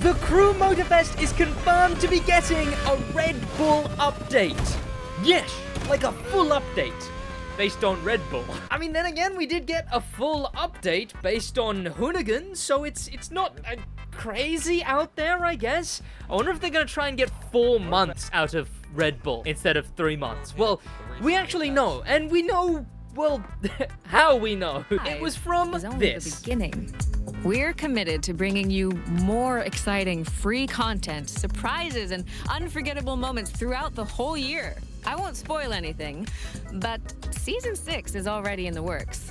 The Crew Motorfest is confirmed to be getting a Red Bull update. Yes, like a full update based on Red Bull. I mean, then again, we did get a full update based on Hoonigan, so it's not crazy out there, I guess. I wonder if they're gonna try and get 4 months out of Red Bull instead of 3 months. Well, we actually know, and we know, well, how we know. It was from this. Is only this. the beginning. We're committed to bringing you more exciting free content, surprises, and unforgettable moments throughout the whole year. I won't spoil anything, but Season 6 is already in the works.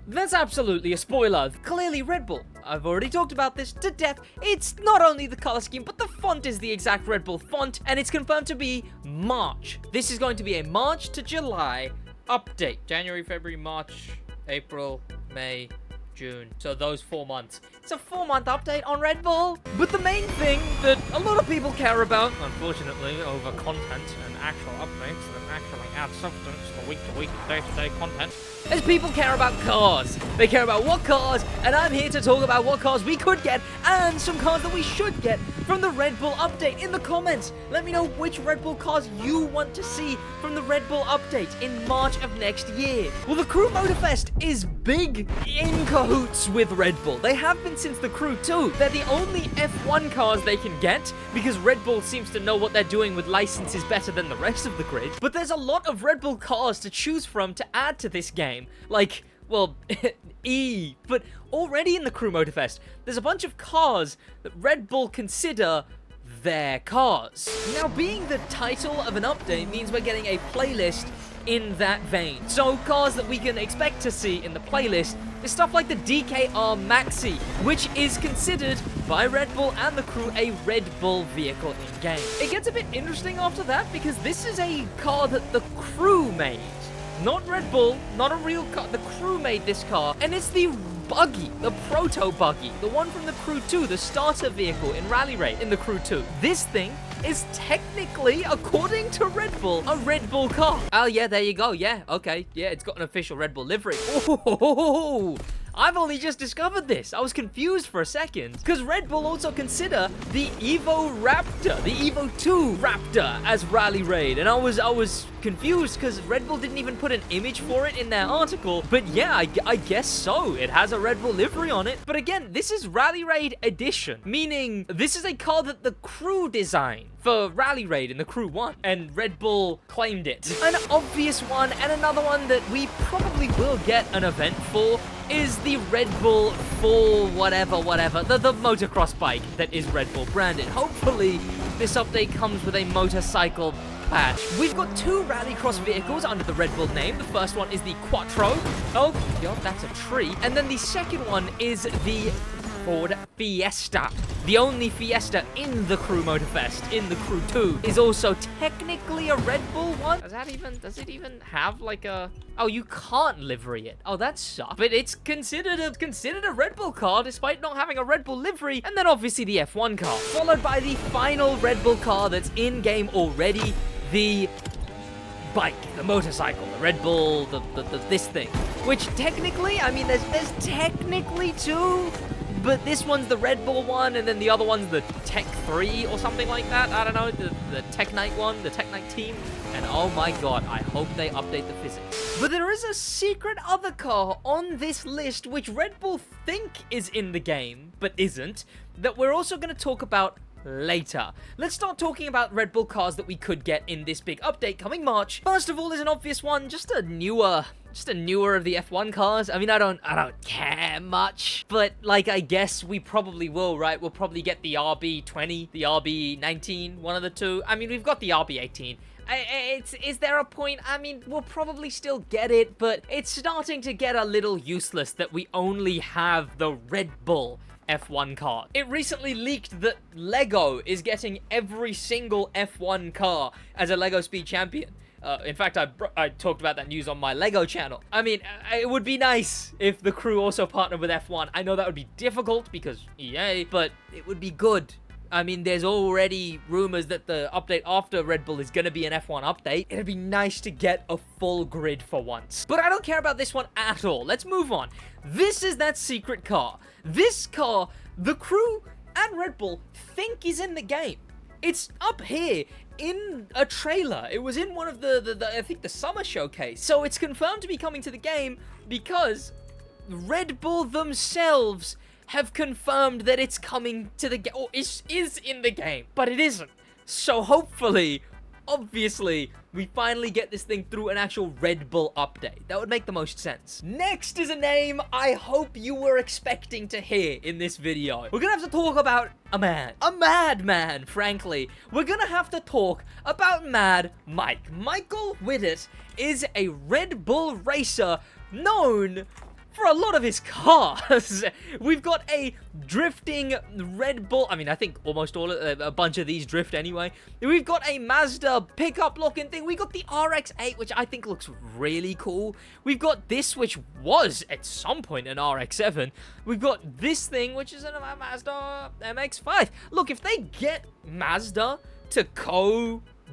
That's absolutely a spoiler. Clearly Red Bull. I've already talked about this to death. It's not only the color scheme, but the font is the exact Red Bull font, and it's confirmed to be March. This is going to be a March to July update. January, February, March, April, May, June. So those 4 months. It's a 4-month update on Red Bull. But the main thing that a lot of people care about, unfortunately, over content and actual updates that actually add substance to week-to-week, day-to-day content, is people care about cars. They care about what cars, and I'm here to talk about what cars we could get and some cars that we should get from the Red Bull update. In the comments, let me know which Red Bull cars you want to see from the Red Bull update in March of next year. Well, the Crew Motorfest is big in cahoots with Red Bull. They have been since the Crew 2. They're the only F1 cars they can get because Red Bull seems to know what they're doing with licenses better than the rest of the grid. But there's a lot of Red Bull cars to choose from to add to this game. Like, well, but already in the Crew Motorfest, there's a bunch of cars that Red Bull consider their cars. Now, being the title of an update means we're getting a playlist in that vein. So cars that we can expect to see in the playlist is stuff like the DKR Maxi, which is considered by Red Bull and the Crew a Red Bull vehicle in-game. It gets a bit interesting after that because this is a car that the Crew made. Not Red Bull, not a real car. The Crew made this car, and it's the buggy, the proto buggy, the one from the Crew 2, the starter vehicle in Rally Raid in the Crew 2. This thing is technically, according to Red Bull, a Red Bull car. Oh yeah, there you go. Yeah, okay. Yeah, it's got an official Red Bull livery. Oh, I've only just discovered this. I was confused for a second because Red Bull also consider the Evo Raptor, the Evo 2 Raptor as Rally Raid, and I was confused because Red Bull didn't even put an image for it in their article. But yeah, I guess so. It has a Red Bull livery on it. But again, this is Rally Raid Edition, meaning this is a car that the Crew designed for Rally Raid in the Crew 1, and Red Bull claimed it. An obvious one, and another one that we probably will get an event for, is the Red Bull full whatever, the motocross bike that is Red Bull branded. Hopefully, this update comes with a motorcycle patch. We've got 2 rallycross vehicles under the Red Bull name. The first one is the Quattro. Oh, God, that's a tree. And then the second one is the Ford Fiesta. The only Fiesta in the Crew Motorfest, in the Crew 2, is also technically a Red Bull one. Does it even have like a... Oh, you can't livery it. Oh, that sucks. But it's considered a Red Bull car despite not having a Red Bull livery. And then obviously the F1 car, followed by the final Red Bull car that's in game already, the bike, the motorcycle, the Red Bull, this thing. Which technically, I mean, there's technically 2. But this one's the Red Bull one, and then the other one's the Tech 3 or something like that. I don't know, the Tech Knight one, the Tech Knight team. And oh my god, I hope they update the physics. But there is a secret other car on this list, which Red Bull think is in the game, but isn't, that we're also going to talk about later. Let's start talking about Red Bull cars that we could get in this big update coming March. First of all is an obvious one, just a newer of the F1 cars. I mean, I don't care much, but like, I guess we probably will, right? We'll probably get the RB20, the RB19, one of the two. I mean, we've got the RB18. Is there a point? I mean, we'll probably still get it, but it's starting to get a little useless that we only have the Red Bull F1 car. It recently leaked that Lego is getting every single F1 car as a Lego Speed Champion. In fact, I talked about that news on my Lego channel. I mean, it would be nice if the Crew also partnered with F1. I know that would be difficult because EA, but it would be good. I mean, there's already rumors that the update after Red Bull is going to be an F1 update. It'd be nice to get a full grid for once. But I don't care about this one at all. Let's move on. This is that secret car. This car, the Crew and Red Bull think is in the game. It's up here in a trailer. It was in one of the I think the summer showcase. So it's confirmed to be coming to the game because Red Bull themselves have confirmed that it's coming to the game, or is in the game, but it isn't. So hopefully, obviously, we finally get this thing through an actual Red Bull update. That would make the most sense. Next is a name I hope you were expecting to hear in this video. We're gonna have to talk about a madman, frankly. We're gonna have to talk about Mad Mike. Michael Widdett is a Red Bull racer known for a lot of his cars. We've got a drifting Red Bull. I mean, I think almost all a bunch of these drift anyway. We've got a Mazda pickup looking thing. We got the RX-8, which I think looks really cool. We've got this, which was at some point an RX-7. We've got this thing, which is a Mazda MX-5. Look, if they get Mazda to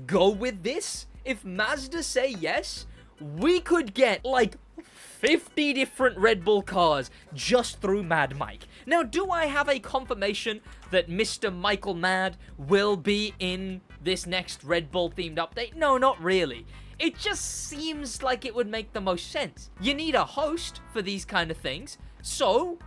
go with this, if Mazda say yes, we could get like 50 different Red Bull cars just through Mad Mike. Now, do I have a confirmation that Mr. Michael Mad will be in this next Red Bull themed update? No, not really. It just seems like it would make the most sense. You need a host for these kind of things, so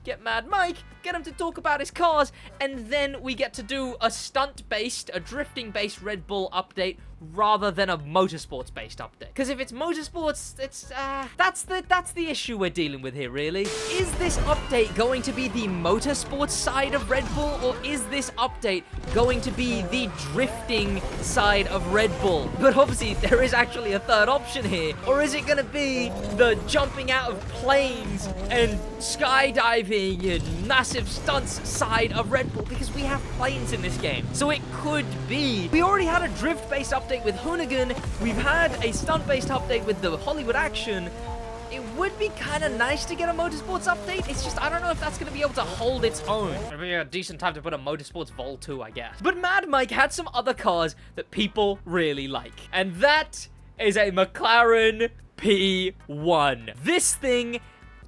get Mad Mike, get him to talk about his cars, and then we get to do a stunt-based, a drifting-based Red Bull update rather than a motorsports-based update. Because if it's motorsports, it's, that's the issue we're dealing with here, really. Is this update going to be the motorsports side of Red Bull, or is this update going to be the drifting side of Red Bull? But obviously, there is actually a third option here. Or is it going to be the jumping out of planes and skydiving and massive stunts side of Red Bull? Because we have planes in this game. So it could be. We already had a drift-based update with Hoonigan. We've had a stunt-based update with the Hollywood Action. It would be kind of nice to get a motorsports update. It's just, I don't know if that's going to be able to hold its own. It'd be a decent time to put a motorsports Vol 2, I guess. But Mad Mike had some other cars that people really like. And that is a McLaren P1. This thing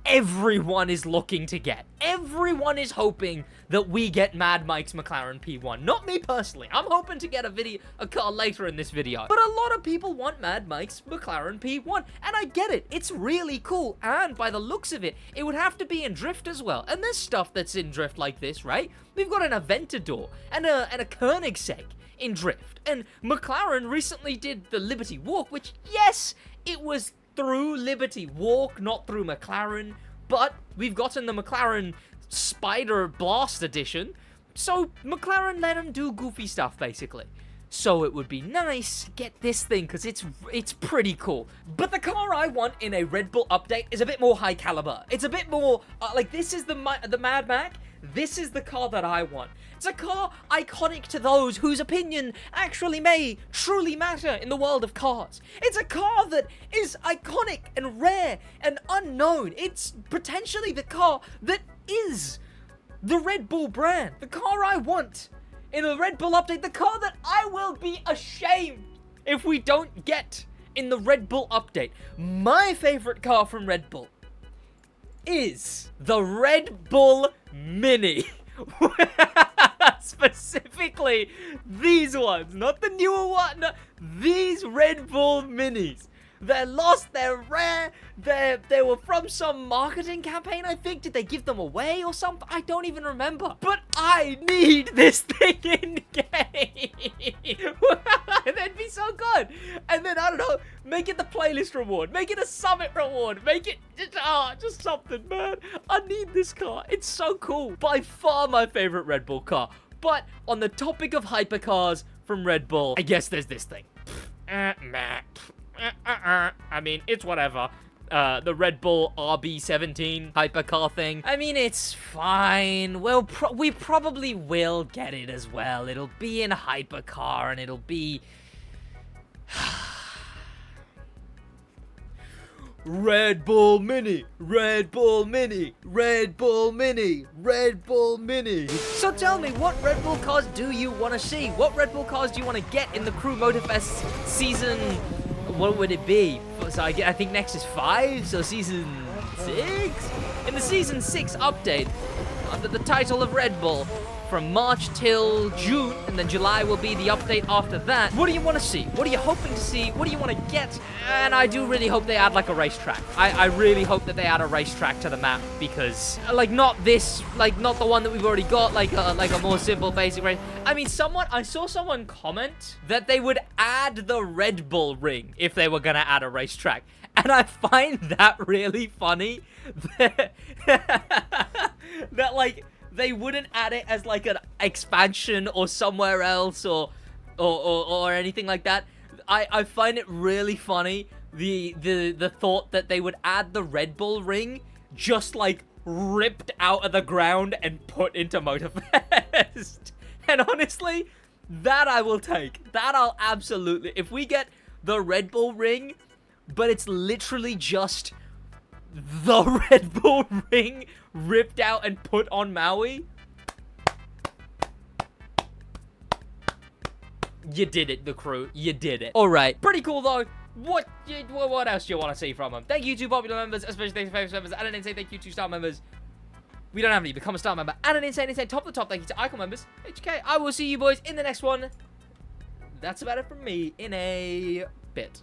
everyone is looking to get. Everyone is hoping that we get Mad Mike's McLaren P1. Not me personally. I'm hoping to get a car later in this video. But a lot of people want Mad Mike's McLaren P1. And I get it. It's really cool. And by the looks of it, it would have to be in drift as well. And there's stuff that's in drift like this, right? We've got an Aventador and a Koenigsegg in drift. And McLaren recently did the Liberty Walk, which, yes, it was through Liberty Walk, not through McLaren, but we've gotten the McLaren Spider Blast Edition, so McLaren let them do goofy stuff, basically. So it would be nice to get this thing, because it's pretty cool. But the car I want in a Red Bull update is a bit more high caliber. It's a bit more, like, this is the Mad Mac. This is the car that I want. It's a car iconic to those whose opinion actually may truly matter in the world of cars. It's a car that is iconic and rare and unknown. It's potentially the car that is the Red Bull brand. The car I want in a Red Bull update. The car that I will be ashamed if we don't get in the Red Bull update. My favorite car from Red Bull is the Red Bull Mini. Specifically, these ones, not the newer one, no, these Red Bull Minis. They're lost, they're rare, they were from some marketing campaign, I think. Did they give them away or something? I don't even remember. But I need this thing in game. That'd be so good. And then, I don't know, make it the playlist reward, make it a summit reward, make it just something, man. I need this car. It's so cool. By far my favorite Red Bull car. But on the topic of hypercars from Red Bull, I guess there's this thing. I mean, it's whatever. The Red Bull RB17 hypercar thing. I mean, it's fine. Well, we probably will get it as well. It'll be in hypercar and it'll be Red Bull Mini, Red Bull Mini, Red Bull Mini, Red Bull Mini. So tell me, what Red Bull cars do you want to see? What Red Bull cars do you want to get in the Crew Motorfest season? What would it be? So I think next is 5, so season 6? In the season 6 update, under the title of Red Bull, from March till June, and then July will be the update after that. What do you want to see? What are you hoping to see? What do you want to get? And I do really hope they add like a racetrack. I really hope that they add a racetrack to the map, because like not this, like not the one that we've already got, like a more simple basic race. I mean, I saw someone comment that they would add the Red Bull ring if they were gonna add a racetrack, and I find that really funny. That like they wouldn't add it as like an expansion or somewhere else or anything like that. I find it really funny, the thought that they would add the Red Bull ring just like ripped out of the ground and put into Motorfest. And honestly, that I will take. That I'll absolutely, if we get the Red Bull ring, but it's literally just the Red Bull ring ripped out and put on Maui. You did it, the crew. You did it. All right. Pretty cool, though. What else do you want to see from them? Thank you to popular members, especially thanks to famous members, and an insane thank you to star members. We don't have any. Become a star member. And an insane top of the top thank you to icon members. HK. I will see you boys in the next one. That's about it from me in a bit.